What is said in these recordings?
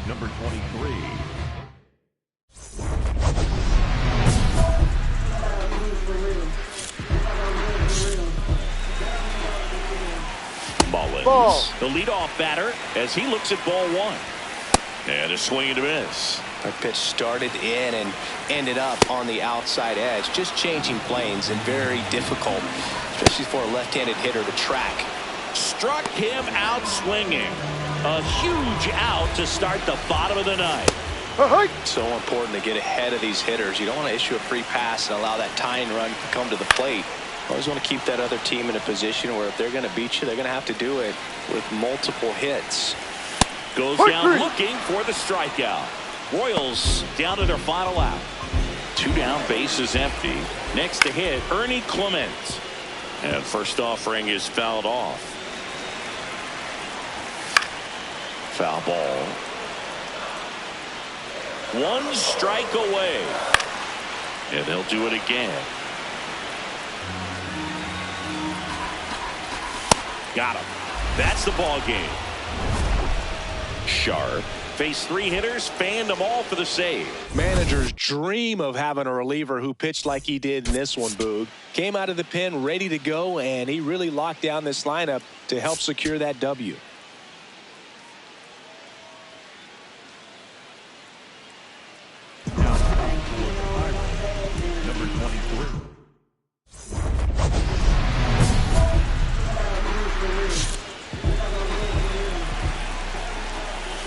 number 23. Mullins, the leadoff batter, as he looks at ball one. And a swing and a miss. That pitch started in and ended up on the outside edge. Just changing planes and very difficult, especially for a left-handed hitter to track. Struck him out swinging. A huge out to start the bottom of the ninth. So important to get ahead of these hitters. You don't want to issue a free pass and allow that tying run to come to the plate. Always want to keep that other team in a position where if they're going to beat you, they're going to have to do it with multiple hits. Goes down looking for the strikeout. Royals down to their final out. 2 down, bases empty. Next to hit, Ernie Clement. And first offering is fouled off. Foul ball. 1 strike away. And they'll do it again. Got him. That's the ball game. Sharp faced 3 hitters, fanned them all for the save. Managers dream of having a reliever who pitched like he did in this one, Boog. Came out of the pen ready to go, and he really locked down this lineup to help secure that W. Number 23.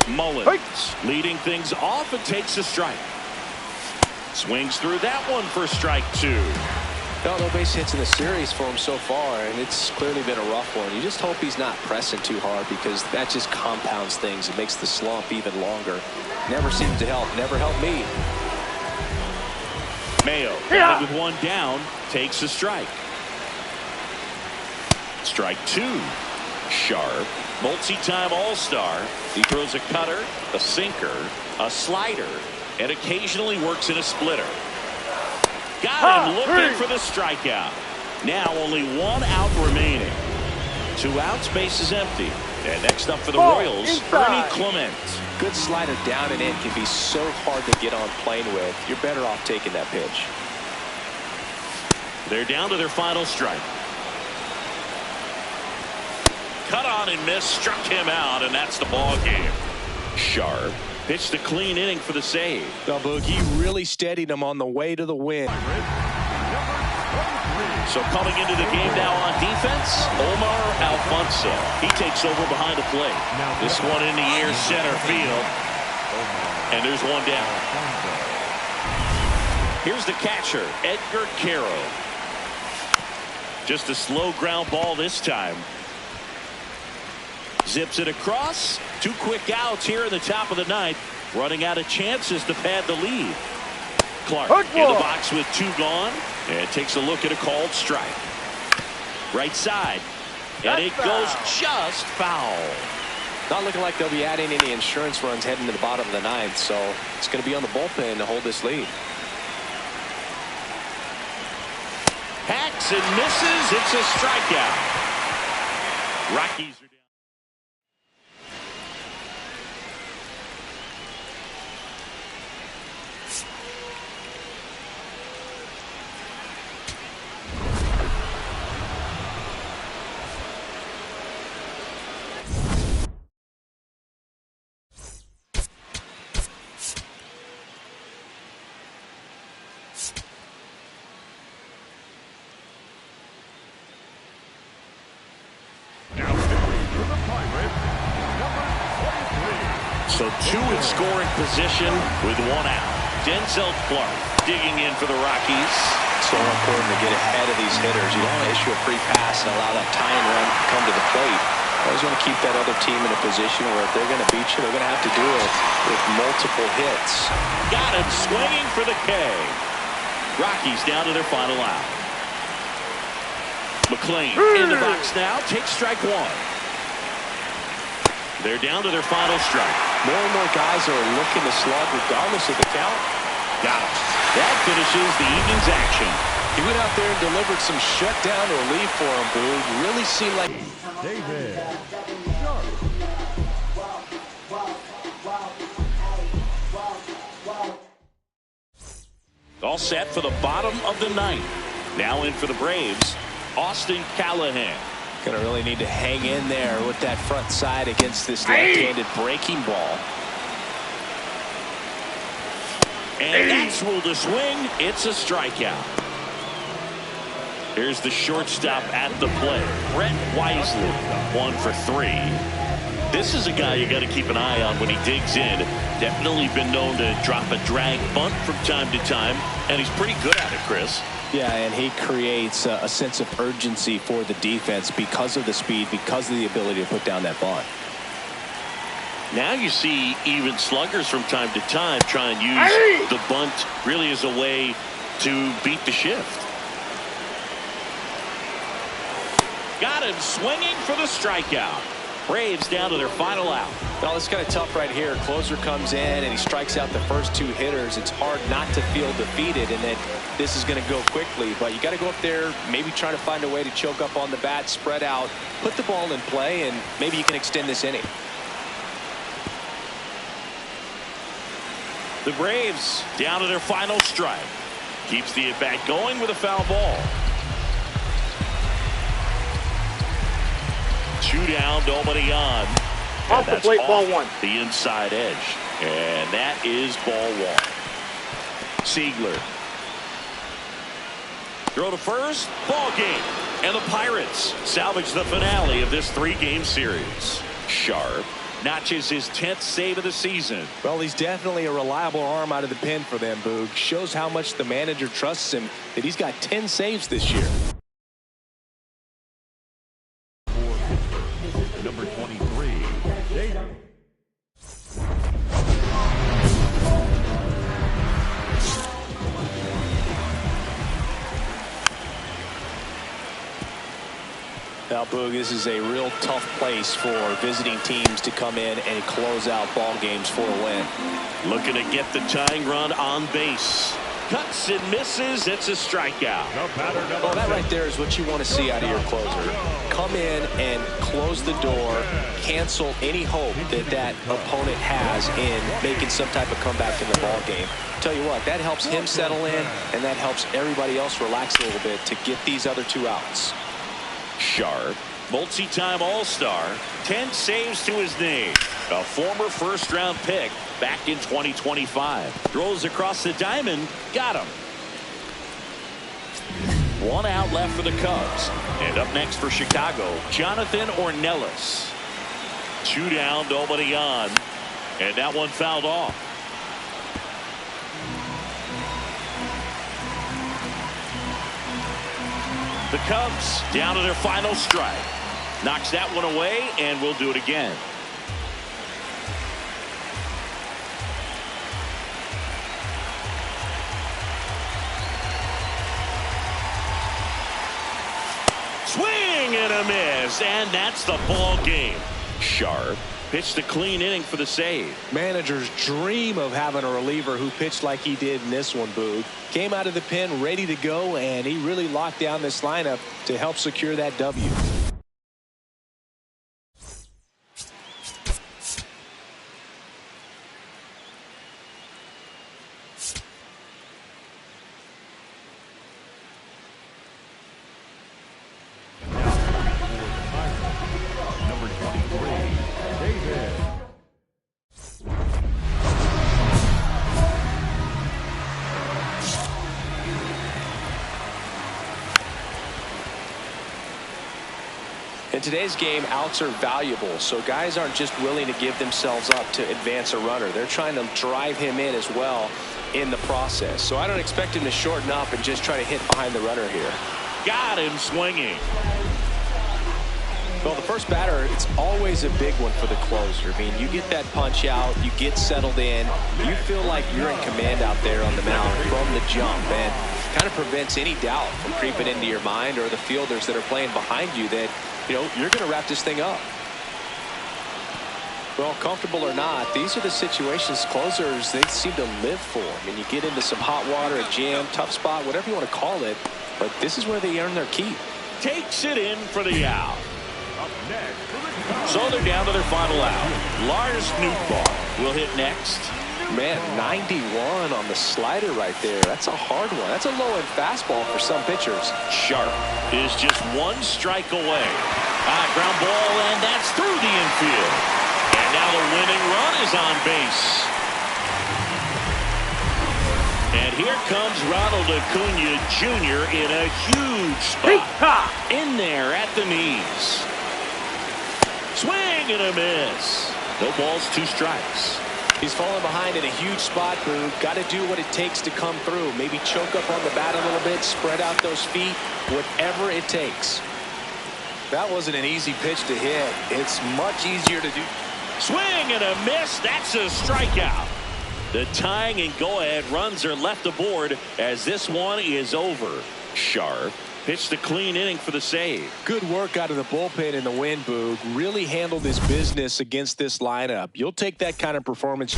Mullins leading things off and takes a strike. Swings through that one for strike 2. No base hits in the series for him so far, and it's clearly been a rough one. You just hope he's not pressing too hard, because that just compounds things. It makes the slump even longer. Never seems to help. Never helped me. Mayo with 1 down takes a strike. Strike 2. Sharp, multi-time all-star. He throws a cutter, a sinker, a slider, and occasionally works in a splitter. Got him looking for the strikeout. Now only 1 out remaining. 2 outs, bases empty. And next up for the Royals, Ernie Clement. Good slider down and in can be so hard to get on plane with. You're better off taking that pitch. They're down to their final strike. Cut on and miss, struck him out, and that's the ball game. Sharp pitched a clean inning for the save. Now, Boog, he really steadied him on the way to the win. So coming into the game now on defense, Omar Alfonso. He takes over behind the plate. This one in the air, center field. And there's 1 down. Here's the catcher, Edgar Caro. Just a slow ground ball this time. Zips it across. 2 quick outs here in the top of the ninth. Running out of chances to pad the lead. Clark in the box with 2 gone. And takes a look at a called strike. Right side. And it goes just foul. Not looking like they'll be adding any insurance runs heading to the bottom of the ninth. So it's going to be on the bullpen to hold this lead. Hacks and misses. It's a strikeout. Rockies are down. So 2 in scoring position with 1 out. Denzel Clark digging in for the Rockies. So important to get ahead of these hitters. You don't want to issue a free pass and allow that tying run to come to the plate. Always want to keep that other team in a position where if they're going to beat you, they're going to have to do it with multiple hits. Got him swinging for the K. Rockies down to their final out. McLean in the box now. Takes strike 1. They're down to their final strike. More and more guys are looking to slug regardless of the count. Got him. That finishes the evening's action. He went out there and delivered some shutdown relief for him, Boog. Really seemed like David Sharp. All set for the bottom of the ninth. Now in for the Braves, Austin Callahan. Gonna really need to hang in there with that front side against this left-handed breaking ball. And that's ruled a swing. It's a strikeout. Here's the shortstop at the plate, Brett Wisely, 1 for 3. This is a guy you got to keep an eye on when he digs in. Definitely been known to drop a drag bunt from time to time, and he's pretty good at it, Chris. Yeah, and he creates a sense of urgency for the defense because of the speed, because of the ability to put down that bunt. Now you see even sluggers from time to time try and use the bunt really as a way to beat the shift. Got him swinging for the strikeout. Braves down to their final out. Well, it's kind of tough right here. Closer comes in and he strikes out the first 2 hitters. It's hard not to feel defeated, and then this is going to go quickly. But you got to go up there, maybe try to find a way to choke up on the bat, spread out, put the ball in play, and maybe you can extend this inning. The Braves down to their final strike. Keeps the at-bat going with a foul ball. 2 down, nobody on. Off the plate, ball 1. The inside edge. And that is ball 1. Siegler. Throw to first, ball game. And the Pirates salvage the finale of this 3-game series. Sharp notches his 10th save of the season. Well, he's definitely a reliable arm out of the pen for them, Boog. Shows how much the manager trusts him, that he's got 10 saves this year. Number 23, Dave. Now, Boog, this is a real tough place for visiting teams to come in and close out ball games for a win. Looking to get the tying run on base. Cuts and misses. It's a strikeout. Well, that right there is what you want to see out of your closer. Come in and close the door, cancel any hope that that opponent has in making some type of comeback in the ball game. Tell you what, that helps him settle in, and that helps everybody else relax a little bit to get these other 2 outs. Sharp, multi-time All-Star, 10 saves to his name. A former first-round pick back in 2025. Throws across the diamond, got him. 1 out left for the Cubs. And up next for Chicago, Jonathan Ornelas. 2 down, nobody on. And that one fouled off. The Cubs down to their final strike. Knocks that one away, and we'll do it again. Swing and a miss, and that's the ball game. Sharp pitched a clean inning for the save. Managers dream of having a reliever who pitched like he did in this one, Boog. Came out of the pen ready to go, and he really locked down this lineup to help secure that W. Number 23, David. In today's game, outs are valuable, so guys aren't just willing to give themselves up to advance a runner. They're trying to drive him in as well in the process. So I don't expect him to shorten up and just try to hit behind the runner here. Got him swinging. Well, the first batter, it's always a big one for the closer. I mean, you get that punch out, you get settled in, you feel like you're in command out there on the mound from the jump, and kind of prevents any doubt from creeping into your mind or the fielders that are playing behind you that, you know, you're going to wrap this thing up. Well, comfortable or not, these are the situations closers, they seem to live for. I mean, you get into some hot water, a jam, tough spot, whatever you want to call it, but this is where they earn their keep. Takes it in for the out. So they're down to their final out. Lars Nootbaar will hit next. Man, 91 on the slider right there. That's a hard one. That's a low-end fastball for some pitchers. Sharp is just one strike away. Ground ball, and that's through the infield. And now the winning run is on base. And here comes Ronald Acuna Jr. in a huge spot. In there at the knees. Swing and a miss. No balls, 2 strikes. He's falling behind in a huge spot, Boog. Got to do what it takes to come through. Maybe choke up on the bat a little bit, spread out those feet, whatever it takes. That wasn't an easy pitch to hit. It's much easier to do. Swing and a miss. That's a strikeout. The tying and go-ahead runs are left aboard as this one is over. Sharp pitched a clean inning for the save. Good work out of the bullpen in the win, Boog. Really handled his business against this lineup. You'll take that kind of performance just